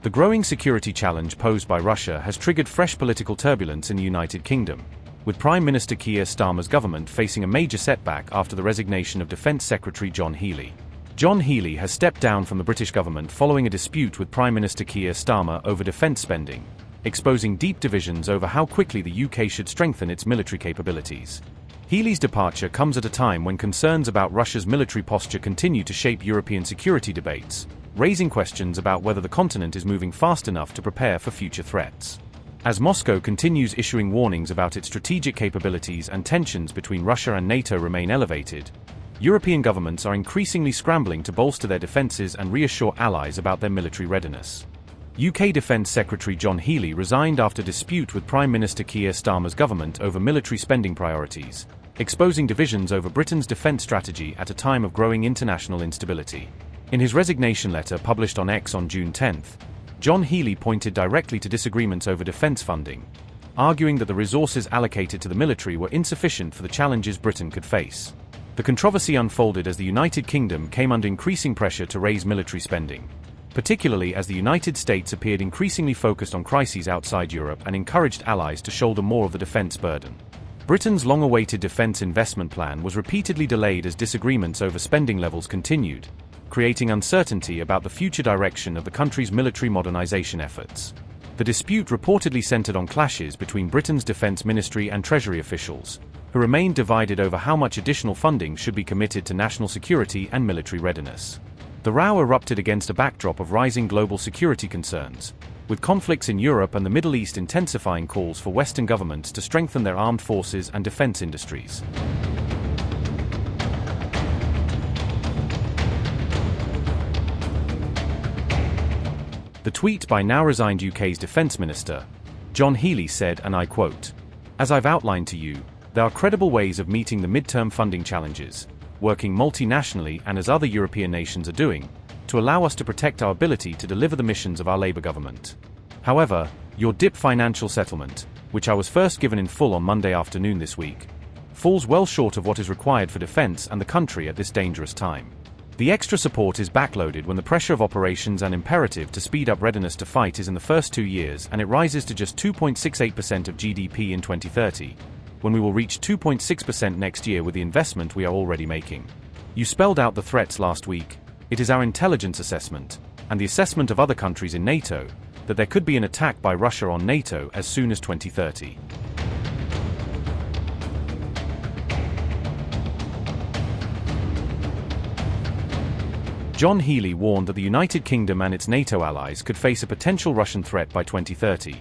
The growing security challenge posed by Russia has triggered fresh political turbulence in the United Kingdom, with Prime Minister Keir Starmer's government facing a major setback after the resignation of Defence Secretary John Healey. John Healey has stepped down from the British government following a dispute with Prime Minister Keir Starmer over defence spending, exposing deep divisions over how quickly the UK should strengthen its military capabilities. Healey's departure comes at a time when concerns about Russia's military posture continue to shape European security debates, raising questions about whether the continent is moving fast enough to prepare for future threats. As Moscow continues issuing warnings about its strategic capabilities and tensions between Russia and NATO remain elevated, European governments are increasingly scrambling to bolster their defences and reassure allies about their military readiness. UK Defence Secretary John Healey resigned after dispute with Prime Minister Keir Starmer's government over military spending priorities, exposing divisions over Britain's defence strategy at a time of growing international instability. In his resignation letter published on X on June 10, John Healey pointed directly to disagreements over defence funding, arguing that the resources allocated to the military were insufficient for the challenges Britain could face. The controversy unfolded as the United Kingdom came under increasing pressure to raise military spending, particularly as the United States appeared increasingly focused on crises outside Europe and encouraged allies to shoulder more of the defence burden. Britain's long-awaited defence investment plan was repeatedly delayed as disagreements over spending levels continued, creating uncertainty about the future direction of the country's military modernisation efforts. The dispute reportedly centred on clashes between Britain's Defence Ministry and Treasury officials, who remained divided over how much additional funding should be committed to national security and military readiness. The row erupted against a backdrop of rising global security concerns, with conflicts in Europe and the Middle East intensifying calls for Western governments to strengthen their armed forces and defence industries. The tweet by now resigned UK's Defence Minister, John Healey said, and I quote, "As I've outlined to you, there are credible ways of meeting the mid-term funding challenges, working multinationally and as other European nations are doing, to allow us to protect our ability to deliver the missions of our Labour government. However, your DIP financial settlement, which I was first given in full on Monday afternoon this week, falls well short of what is required for defence and the country at this dangerous time. The extra support is backloaded when the pressure of operations and imperative to speed up readiness to fight is in the first 2 years, and it rises to just 2.68% of GDP in 2030, when we will reach 2.6% next year with the investment we are already making. You spelled out the threats last week. It is our intelligence assessment, and the assessment of other countries in NATO, that there could be an attack by Russia on NATO as soon as 2030. John Healey warned that the United Kingdom and its NATO allies could face a potential Russian threat by 2030,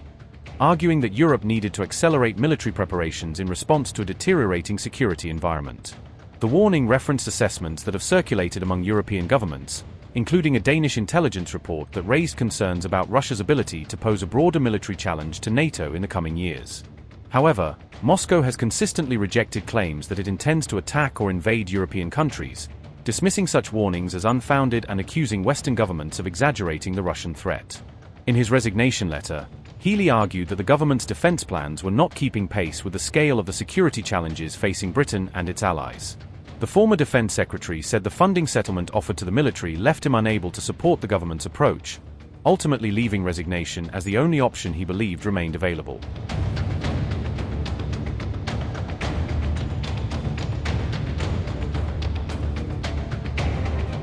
arguing that Europe needed to accelerate military preparations in response to a deteriorating security environment. The warning referenced assessments that have circulated among European governments, including a Danish intelligence report that raised concerns about Russia's ability to pose a broader military challenge to NATO in the coming years. However, Moscow has consistently rejected claims that it intends to attack or invade European countries, dismissing such warnings as unfounded and accusing Western governments of exaggerating the Russian threat. In his resignation letter, Healey argued that the government's defence plans were not keeping pace with the scale of the security challenges facing Britain and its allies. The former Defence Secretary said the funding settlement offered to the military left him unable to support the government's approach, ultimately leaving resignation as the only option he believed remained available.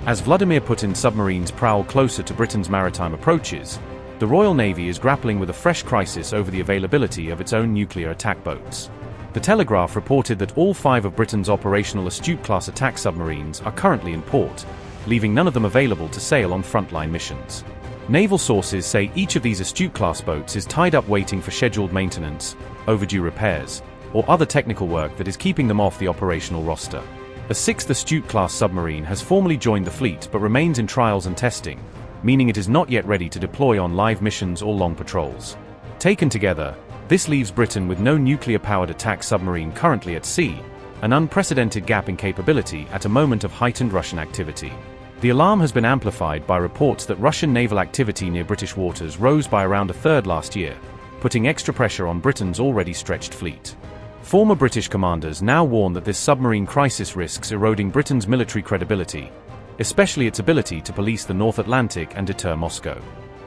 As Vladimir Putin's submarines prowl closer to Britain's maritime approaches, the Royal Navy is grappling with a fresh crisis over the availability of its own nuclear attack boats. The Telegraph reported that all 5 of Britain's operational Astute-class attack submarines are currently in port, leaving none of them available to sail on frontline missions. Naval sources say each of these Astute-class boats is tied up waiting for scheduled maintenance, overdue repairs, or other technical work that is keeping them off the operational roster. A 6th Astute-class submarine has formally joined the fleet but remains in trials and testing, meaning it is not yet ready to deploy on live missions or long patrols. Taken together, this leaves Britain with no nuclear-powered attack submarine currently at sea, an unprecedented gap in capability at a moment of heightened Russian activity. The alarm has been amplified by reports that Russian naval activity near British waters rose by around a third last year, putting extra pressure on Britain's already stretched fleet. Former British commanders now warn that this submarine crisis risks eroding Britain's military credibility, especially its ability to police the North Atlantic and deter Moscow.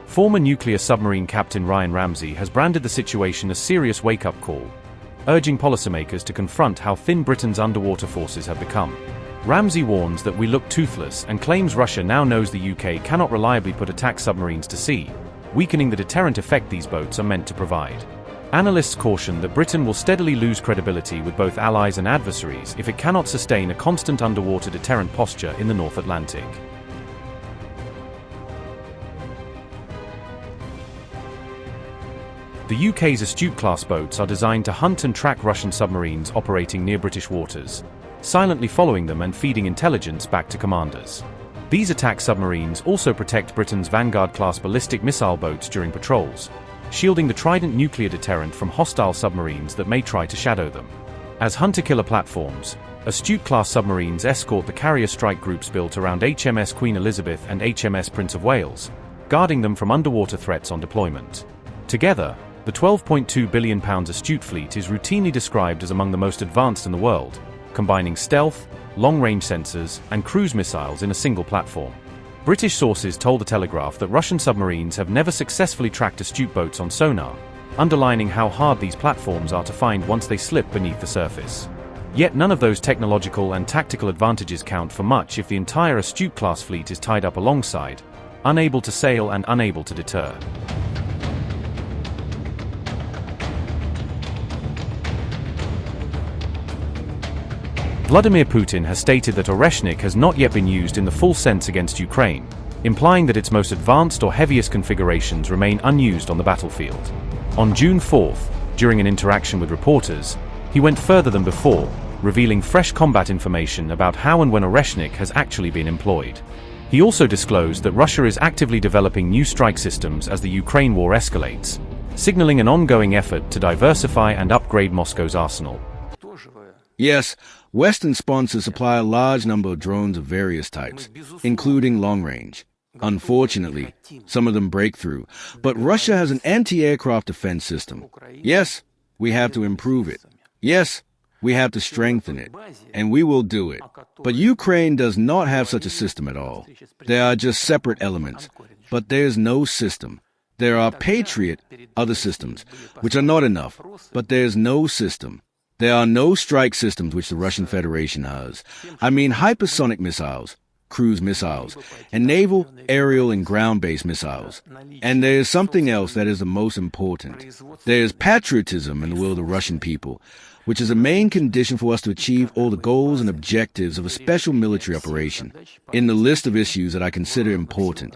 Former nuclear submarine captain Ryan Ramsey has branded the situation a serious wake-up call, urging policymakers to confront how thin Britain's underwater forces have become. Ramsey warns that we look toothless and claims Russia now knows the UK cannot reliably put attack submarines to sea, weakening the deterrent effect these boats are meant to provide. Analysts caution that Britain will steadily lose credibility with both allies and adversaries if it cannot sustain a constant underwater deterrent posture in the North Atlantic. The UK's Astute-class boats are designed to hunt and track Russian submarines operating near British waters, silently following them and feeding intelligence back to commanders. These attack submarines also protect Britain's Vanguard-class ballistic missile boats during patrols, shielding the Trident nuclear deterrent from hostile submarines that may try to shadow them. As hunter-killer platforms, Astute-class submarines escort the carrier strike groups built around HMS Queen Elizabeth and HMS Prince of Wales, guarding them from underwater threats on deployment. Together, the £12.2 billion Astute fleet is routinely described as among the most advanced in the world, combining stealth, long-range sensors, and cruise missiles in a single platform. British sources told The Telegraph that Russian submarines have never successfully tracked Astute boats on sonar, underlining how hard these platforms are to find once they slip beneath the surface. Yet none of those technological and tactical advantages count for much if the entire Astute-class fleet is tied up alongside, unable to sail and unable to deter. Vladimir Putin has stated that Oreshnik has not yet been used in the full sense against Ukraine, implying that its most advanced or heaviest configurations remain unused on the battlefield. On June 4th, during an interaction with reporters, he went further than before, revealing fresh combat information about how and when Oreshnik has actually been employed. He also disclosed that Russia is actively developing new strike systems as the Ukraine war escalates, signaling an ongoing effort to diversify and upgrade Moscow's arsenal. Yes, Western sponsors supply a large number of drones of various types, including long-range. Unfortunately, some of them break through, but Russia has an anti-aircraft defense system. Yes, we have to improve it. Yes, we have to strengthen it, and we will do it. But Ukraine does not have such a system at all. There are just separate elements, but there is no system. There are Patriot, other systems, which are not enough, but there is no system. There are no strike systems which the Russian Federation has. I mean hypersonic missiles, cruise missiles, and naval, aerial, and ground-based missiles. And there is something else that is the most important. There is patriotism in the will of the Russian people, which is a main condition for us to achieve all the goals and objectives of a special military operation. In the list of issues that I consider important,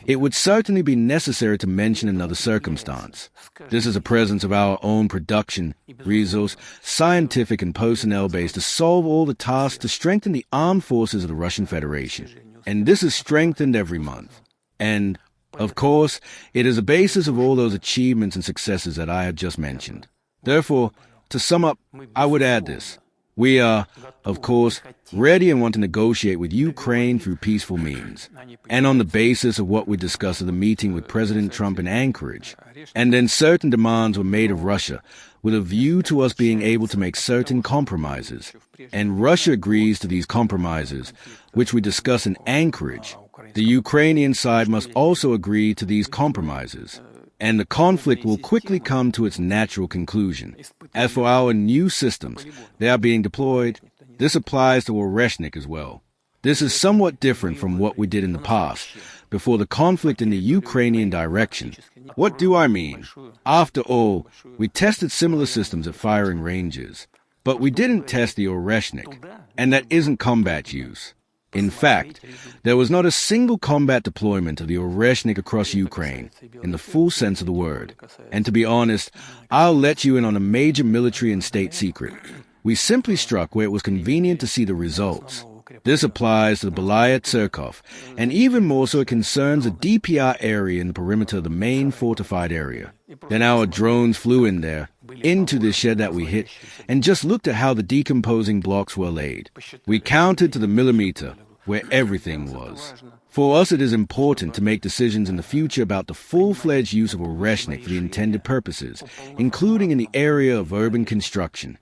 it would certainly be necessary to mention another circumstance. This is the presence of our own production, resource, scientific and personnel base to solve all the tasks to strengthen the armed forces of the Russian Federation. And this is strengthened every month. And, of course, it is the basis of all those achievements and successes that I have just mentioned. Therefore, to sum up, I would add this. We are, of course, ready and want to negotiate with Ukraine through peaceful means, and on the basis of what we discussed at the meeting with President Trump in Anchorage. And then certain demands were made of Russia, with a view to us being able to make certain compromises. And Russia agrees to these compromises, which we discussed in Anchorage. The Ukrainian side must also agree to these compromises, and the conflict will quickly come to its natural conclusion. As for our new systems, they are being deployed. This applies to Oreshnik as well. This is somewhat different from what we did in the past, before the conflict in the Ukrainian direction. What do I mean? After all, we tested similar systems at firing ranges, but we didn't test the Oreshnik, and that isn't combat use. In fact, there was not a single combat deployment of the Oreshnik across Ukraine, in the full sense of the word. And to be honest, I'll let you in on a major military and state secret. We simply struck where it was convenient to see the results. This applies to the Belaya Tsurkov, and even more so it concerns the DPR area in the perimeter of the main fortified area. Then our drones flew in there, into the shed that we hit, and just looked at how the decomposing blocks were laid. We counted to the millimeter where everything was. For us, it is important to make decisions in the future about the full-fledged use of Oreshnik for the intended purposes, including in the area of urban construction.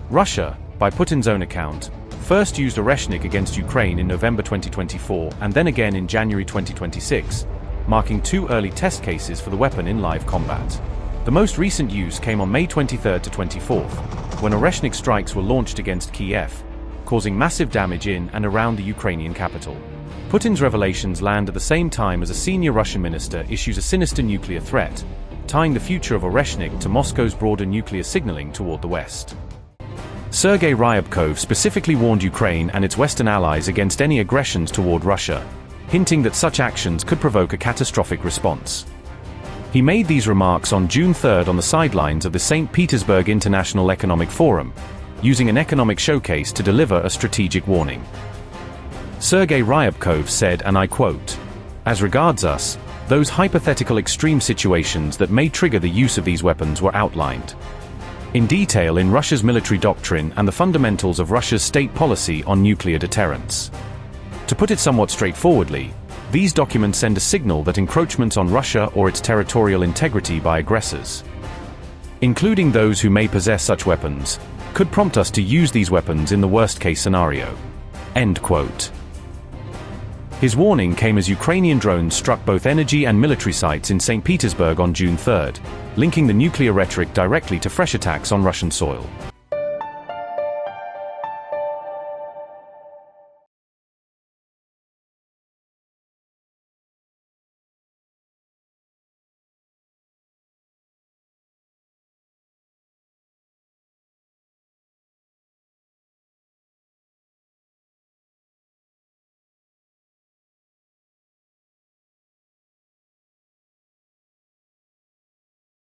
Russia, by Putin's own account, first used Oreshnik against Ukraine in November 2024 and then again in January 2026, marking 2 early test cases for the weapon in live combat. The most recent use came on May 23 to 24, when Oreshnik strikes were launched against Kiev, causing massive damage in and around the Ukrainian capital. Putin's revelations land at the same time as a senior Russian minister issues a sinister nuclear threat, tying the future of Oreshnik to Moscow's broader nuclear signaling toward the West. Sergei Ryabkov specifically warned Ukraine and its Western allies against any aggressions toward Russia, hinting that such actions could provoke a catastrophic response. He made these remarks on June 3 on the sidelines of the St. Petersburg International Economic Forum, using an economic showcase to deliver a strategic warning. Sergei Ryabkov said, and I quote, "As regards us, those hypothetical extreme situations that may trigger the use of these weapons were outlined in detail in Russia's military doctrine and the fundamentals of Russia's state policy on nuclear deterrence. To put it somewhat straightforwardly, these documents send a signal that encroachments on Russia or its territorial integrity by aggressors, including those who may possess such weapons, could prompt us to use these weapons in the worst-case scenario." End quote. His warning came as Ukrainian drones struck both energy and military sites in St. Petersburg on June 3, linking the nuclear rhetoric directly to fresh attacks on Russian soil.